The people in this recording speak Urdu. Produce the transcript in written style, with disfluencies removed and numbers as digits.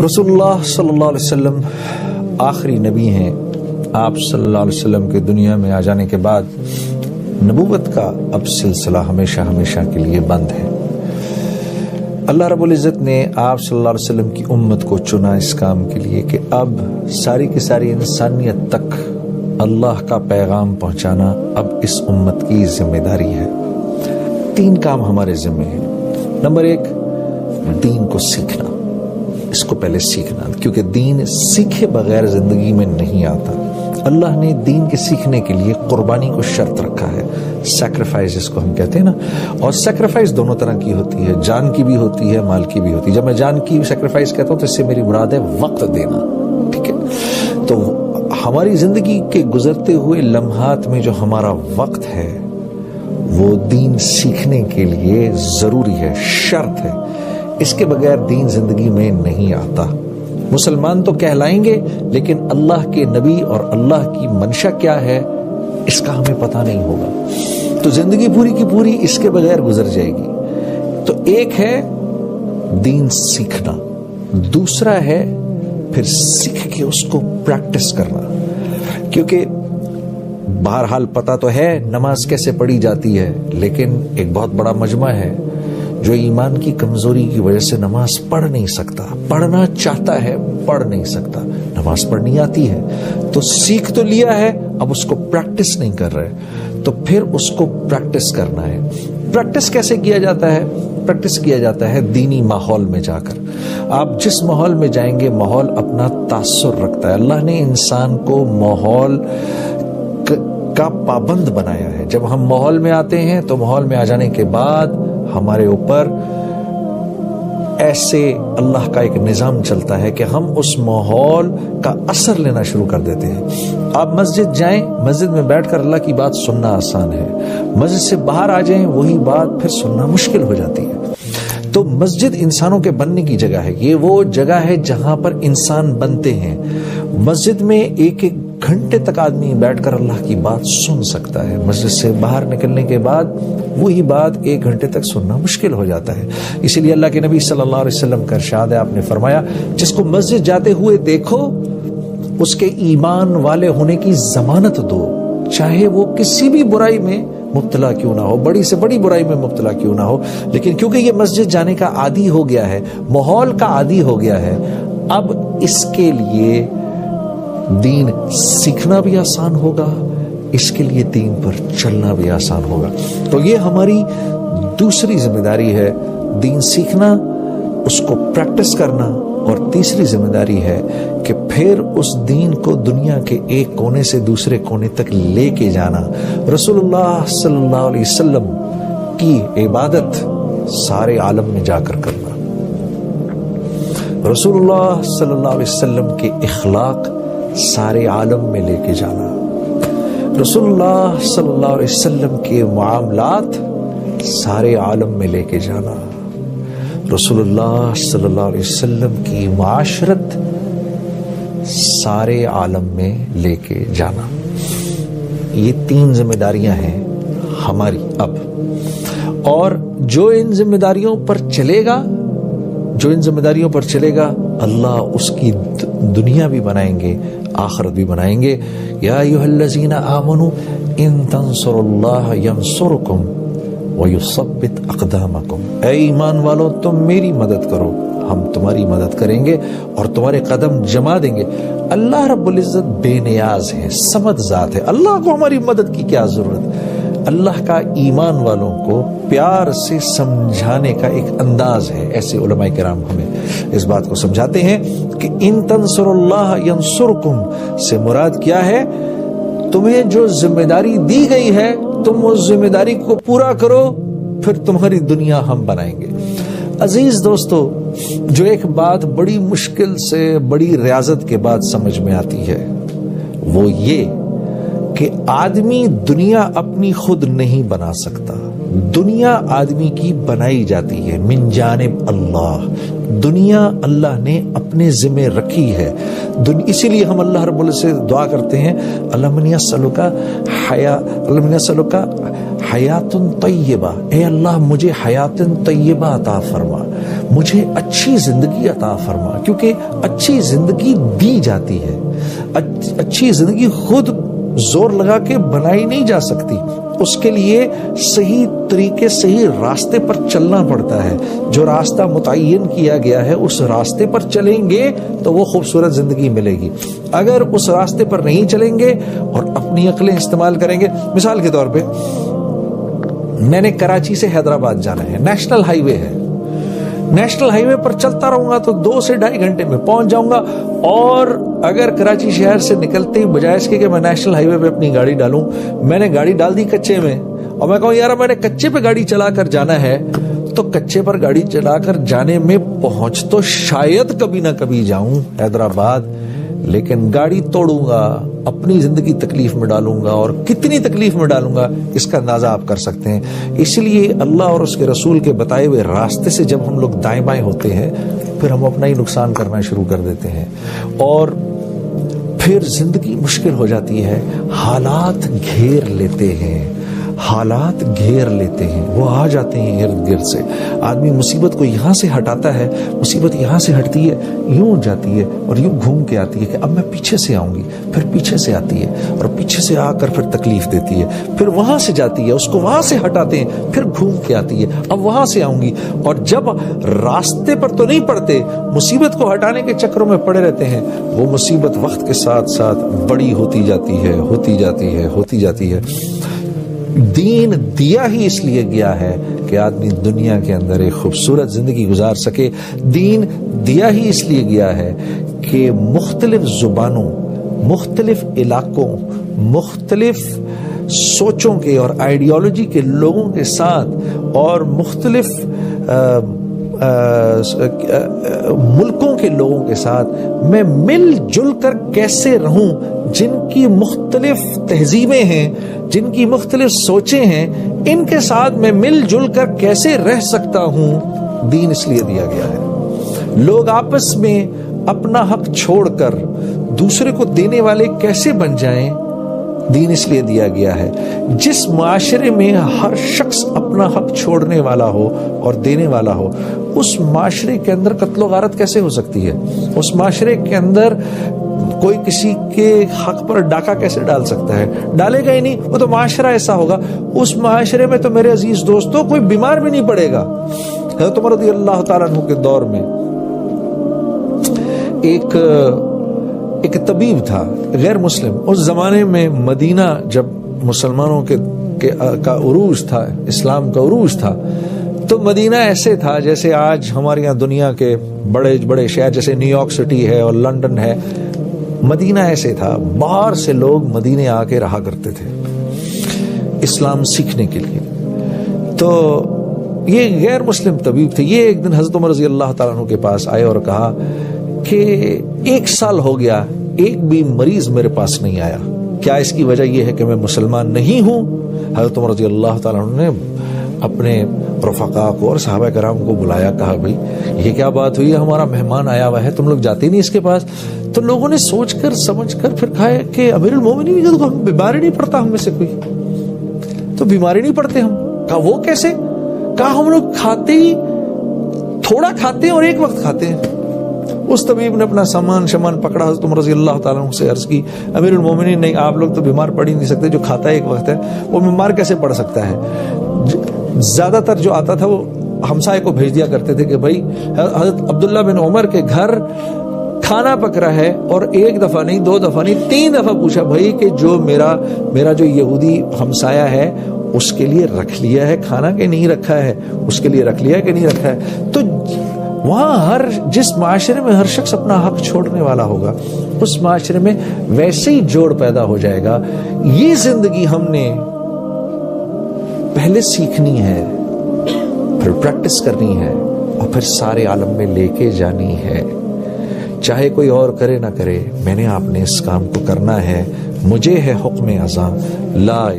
رسول اللہ صلی اللہ علیہ وسلم آخری نبی ہیں. آپ صلی اللہ علیہ وسلم کے دنیا میں آ جانے کے بعد نبوت کا اب سلسلہ ہمیشہ ہمیشہ کے لیے بند ہے. اللہ رب العزت نے آپ صلی اللہ علیہ وسلم کی امت کو چنا اس کام کے لیے کہ اب ساری کی ساری انسانیت تک اللہ کا پیغام پہنچانا اب اس امت کی ذمہ داری ہے. 3 کام ہمارے ذمہ ہیں. نمبر 1، دین کو سیکھنا. اس کو پہلے سیکھنا، کیونکہ دین سیکھے بغیر زندگی میں نہیں آتا. اللہ نے دین کے سیکھنے کے لیے قربانی کو شرط رکھا ہے. سیکریفائز اس کو ہم کہتے ہیں نا. اور سیکریفائز دونوں طرح کی ہوتی ہے، جان کی بھی ہوتی ہے، مال کی بھی ہوتی ہے. جب میں جان کی سیکریفائز کہتا ہوں تو اس سے میری مراد ہے وقت دینا. ٹھیک ہے، تو ہماری زندگی کے گزرتے ہوئے لمحات میں جو ہمارا وقت ہے وہ دین سیکھنے کے لیے ضروری ہے، شرط ہے. اس کے بغیر دین زندگی میں نہیں آتا. مسلمان تو کہلائیں گے لیکن اللہ کے نبی اور اللہ کی منشا کیا ہے اس کا ہمیں پتہ نہیں ہوگا، تو زندگی پوری کی پوری اس کے بغیر گزر جائے گی. تو ایک ہے دین سیکھنا، دوسرا ہے پھر سیکھ کے اس کو پریکٹس کرنا. کیونکہ بہرحال پتہ تو ہے نماز کیسے پڑھی جاتی ہے، لیکن ایک بہت بڑا مجمع ہے جو ایمان کی کمزوری کی وجہ سے نماز پڑھ نہیں سکتا. پڑھنا چاہتا ہے، پڑھ نہیں سکتا، نماز پڑھنی آتی ہے. تو سیکھ تو لیا ہے، اب اس کو پریکٹس نہیں کر رہے، تو پھر اس کو پریکٹس کرنا ہے. پریکٹس کیسے کیا جاتا ہے؟ پریکٹس کیا جاتا ہے دینی ماحول میں جا کر. آپ جس ماحول میں جائیں گے ماحول اپنا تاثر رکھتا ہے. اللہ نے انسان کو ماحول کا پابند بنایا ہے. جب ہم ماحول میں آتے ہیں تو ماحول میں آ جانے کے بعد ہمارے اوپر ایسے اللہ کا ایک نظام چلتا ہے کہ ہم اس ماحول کا اثر لینا شروع کر دیتے ہیں. آپ مسجد جائیں، مسجد میں بیٹھ کر اللہ کی بات سننا آسان ہے. مسجد سے باہر آ جائیں وہی بات پھر سننا مشکل ہو جاتی ہے. تو مسجد انسانوں کے بننے کی جگہ ہے. یہ وہ جگہ ہے جہاں پر انسان بنتے ہیں. مسجد میں ایک گھنٹے تک آدمی بیٹھ کر اللہ کی بات سن سکتا ہے. مسجد سے باہر نکلنے کے بعد وہی بات 1 گھنٹے تک سننا مشکل ہو جاتا ہے. اسی لیے اللہ کے نبی صلی اللہ علیہ وسلم کا ارشاد ہے، آپ نے فرمایا جس کو مسجد جاتے ہوئے دیکھو اس کے ایمان والے ہونے کی ضمانت دو، چاہے وہ کسی بھی برائی میں مبتلا کیوں نہ ہو، بڑی سے بڑی برائی میں مبتلا کیوں نہ ہو. لیکن کیونکہ یہ مسجد جانے کا عادی ہو گیا ہے، ماحول کا عادی ہو گیا ہے، اب اس کے لیے دین سیکھنا بھی آسان ہوگا، اس کے لیے دین پر چلنا بھی آسان ہوگا. تو یہ ہماری دوسری ذمہ داری ہے، دین سیکھنا، اس کو پریکٹس کرنا. اور تیسری ذمہ داری ہے کہ پھر اس دین کو دنیا کے ایک کونے سے دوسرے کونے تک لے کے جانا. رسول اللہ صلی اللہ علیہ وسلم کی عبادت سارے عالم میں جا کر کرنا، رسول اللہ صلی اللہ علیہ وسلم کے اخلاق سارے عالم میں لے کے جانا، رسول اللہ صلی اللہ علیہ وسلم کے معاملات سارے عالم میں لے کے جانا، رسول اللہ صلی اللہ علیہ وسلم کی معاشرت سارے عالم میں لے کے جانا. یہ 3 ذمہ داریاں ہیں ہماری اب. اور جو ان ذمہ داریوں پر چلے گا اللہ اس کی دنیا بھی بنائیں گے، آخرت بھی بنائیں گے. یا ایھا الذین آمنوا ان تنصروا اللہ ینصرکم وَيُثَبِّتْ أَقْدَامَكُمْ. اے ایمان والو تم میری مدد کرو، ہم تمہاری مدد کریں گے اور تمہارے قدم جما دیں گے. اللہ رب العزت بے نیاز ہے، صمد ذات ہے. اللہ کو ہماری مدد کی کیا ضرورت؟ اللہ کا ایمان والوں کو پیار سے سمجھانے کا ایک انداز ہے. ایسے علماء کرام ہمیں اس بات کو سمجھاتے ہیں کہ ان تنصروا اللہ ینصرکم سے مراد کیا ہے؟ تمہیں جو ذمہ داری دی گئی ہے تم اس ذمہ داری کو پورا کرو، پھر تمہاری دنیا ہم بنائیں گے. عزیز دوستو، جو ایک بات بڑی مشکل سے بڑی ریاضت کے بعد سمجھ میں آتی ہے وہ یہ کہ آدمی دنیا اپنی خود نہیں بنا سکتا، دنیا آدمی کی بنائی جاتی ہے من جانب اللہ. دنیا اللہ نے اپنے ذمہ رکھی ہے. اسی لیے ہم اللہ رب العزت سے دعا کرتے ہیں اللہم اسألک حیات طیبہ، اے اللہ مجھے حیات طیبہ عطا فرما، مجھے اچھی زندگی عطا فرما، کیونکہ اچھی زندگی دی جاتی ہے، اچھی زندگی خود زور لگا کے بنائی نہیں جا سکتی، اس کے لیے صحیح طریقے صحیح راستے پر چلنا پڑتا ہے، جو راستہ متعین کیا گیا ہے اس راستے پر چلیں گے تو وہ خوبصورت زندگی ملے گی۔ اگر اس راستے پر نہیں چلیں گے اور اپنی عقلیں استعمال کریں گے، مثال کے طور پہ میں نے کراچی سے حیدرآباد جانا ہے، نیشنل ہائی وے ہے، نیشنل ہائی وے پر چلتا رہوں گا تو 2 سے 2.5 گھنٹے میں پہنچ جاؤں گا، اور اگر کراچی شہر سے نکلتے ہی بجائے اس کے کہ میں نیشنل ہائی وے پہ اپنی گاڑی ڈالوں، میں نے گاڑی ڈال دی کچے میں، اور میں کہوں یار میں نے کچے پہ گاڑی چلا کر جانا ہے، تو کچے پر گاڑی چلا کر جانے میں پہنچ تو شاید کبھی نہ کبھی جاؤں حیدرآباد، لیکن گاڑی توڑوں گا، اپنی زندگی تکلیف میں ڈالوں گا، اور کتنی تکلیف میں ڈالوں گا اس کا اندازہ آپ کر سکتے ہیں۔ اس لیے اللہ اور اس کے رسول کے بتائے ہوئے راستے سے جب ہم لوگ دائیں بائیں ہوتے ہیں پھر ہم اپنا ہی نقصان کرنا شروع کر دیتے ہیں، اور پھر زندگی مشکل ہو جاتی ہے، حالات گھیر لیتے ہیں، حالات گھیر لیتے ہیں، وہ آ جاتے ہیں ارد گرد سے، آدمی مصیبت کو یہاں سے ہٹاتا ہے، مصیبت یہاں سے ہٹتی ہے، یوں جاتی ہے اور یوں گھوم کے آتی ہے کہ اب میں پیچھے سے آؤں گی، پھر پیچھے سے آتی ہے اور پیچھے سے آ کر پھر تکلیف دیتی ہے، پھر وہاں سے جاتی ہے، اس کو وہاں سے ہٹاتے ہیں، پھر گھوم کے آتی ہے، اب وہاں سے آؤں گی، اور جب راستے پر تو نہیں پڑتے، مصیبت کو ہٹانے کے چکروں میں پڑے رہتے ہیں، وہ مصیبت وقت کے ساتھ ساتھ بڑی ہوتی جاتی ہے، ہوتی جاتی ہے، ہوتی جاتی ہے۔ دین دیا ہی اس لیے گیا ہے کہ آدمی دنیا کے اندر ایک خوبصورت زندگی گزار سکے، دین دیا ہی اس لیے گیا ہے کہ مختلف زبانوں، مختلف علاقوں، مختلف سوچوں کے اور آئیڈیالوجی کے لوگوں کے ساتھ، اور مختلف ملکوں کے لوگوں کے ساتھ میں مل جل کر کیسے رہوں، جن کی مختلف تہذیبیں ہیں، جن کی مختلف سوچیں ہیں، ان کے ساتھ میں مل جل کر کیسے رہ سکتا ہوں، دین اس لیے دیا گیا ہے۔ لوگ آپس میں اپنا حق چھوڑ کر دوسرے کو دینے والے کیسے بن جائیں، دین اس لیے دیا گیا ہے۔ جس معاشرے میں ہر شخص اپنا حق چھوڑنے والا ہو اور دینے والا ہو، اس معاشرے کے اندر قتل و غارت کیسے ہو سکتی ہے؟ اس معاشرے کے اندر کوئی کسی کے حق پر ڈاکہ کیسے ڈال سکتا ہے؟ ڈالے گا ہی نہیں، وہ تو معاشرہ ایسا ہوگا۔ اس معاشرے میں تو میرے عزیز دوستوں کوئی بیمار بھی نہیں پڑے گا۔ حضرت عمر رضی اللہ تعالیٰ عنہ کے دور میں ایک طبیب تھا غیر مسلم، اس زمانے میں مدینہ جب مسلمانوں کا عروج تھا، اسلام کا عروج تھا، تو مدینہ ایسے تھا جیسے آج ہمارے یہاں دنیا کے بڑے بڑے شہر جیسے نیو یارک سٹی ہے اور لنڈن ہے، مدینہ ایسے تھا، باہر سے لوگ مدینے آ کے رہا کرتے تھے اسلام سیکھنے کے لیے۔ تو یہ غیر مسلم طبیب تھے، یہ ایک دن حضرت عمر رضی اللہ تعالیٰ عنہ کے پاس آئے اور کہا کہ 1 سال ہو گیا ایک بھی مریض میرے پاس نہیں آیا، کیا اس کی وجہ یہ ہے کہ میں مسلمان نہیں ہوں؟ حضرت عمر رضی اللہ تعالیٰ عنہ نے اپنے رفقا کو اور صحابہ کرام کو بلایا، کہا بھائی یہ کیا بات ہوئی ہے، ہمارا مہمان آیا ہوا ہے، تم لوگ جاتے نہیں اس کے پاس؟ تو لوگوں نے سوچ کر سمجھ کر پھر کہا کہ امیر المومنین تو ہم بیماری نہیں پڑتا، ہم میں سے کوئی تو بیماری نہیں پڑتے ہم۔ کہا وہ کیسے؟ کہا ہم لوگ کھاتے ہی تھوڑا کھاتے ہیں اور ایک وقت کھاتے ہیں۔ اس طبیب نے اپنا سامان پکڑا، حضرت عمر رضی اللہ تعالیٰ عنہ سے عرض کی امیر المومنین نہیں، آپ لوگ تو بیمار پڑ ہی نہیں سکتے، جو کھاتا ہے ایک وقت ہے وہ بیمار کیسے پڑ سکتا ہے؟ زیادہ تر جو آتا تھا وہ ہمسائے کو بھیج دیا کرتے تھے کہ بھائی حضرت عبداللہ بن عمر کے گھر کھانا پک رہا ہے، اور 1 دفعہ نہیں 2 دفعہ نہیں 3 دفعہ پوچھا بھائی کہ جو میرا جو یہودی ہمسایہ ہے اس کے لیے رکھ لیا ہے کھانا کہ نہیں رکھا ہے، اس کے لیے رکھ لیا کہ نہیں رکھا ہے۔ تو وہاں جس معاشرے میں ہر شخص اپنا حق چھوڑنے والا ہوگا، اس معاشرے میں ویسے ہی جوڑ پیدا ہو جائے گا۔ یہ زندگی ہم نے پہلے سیکھنی ہے، پھر پریکٹس کرنی ہے، اور پھر سارے عالم میں لے کے جانی ہے، چاہے کوئی اور کرے نہ کرے، میں نے آپ نے اس کام کو کرنا ہے۔ مجھے ہے حکم ازاں لا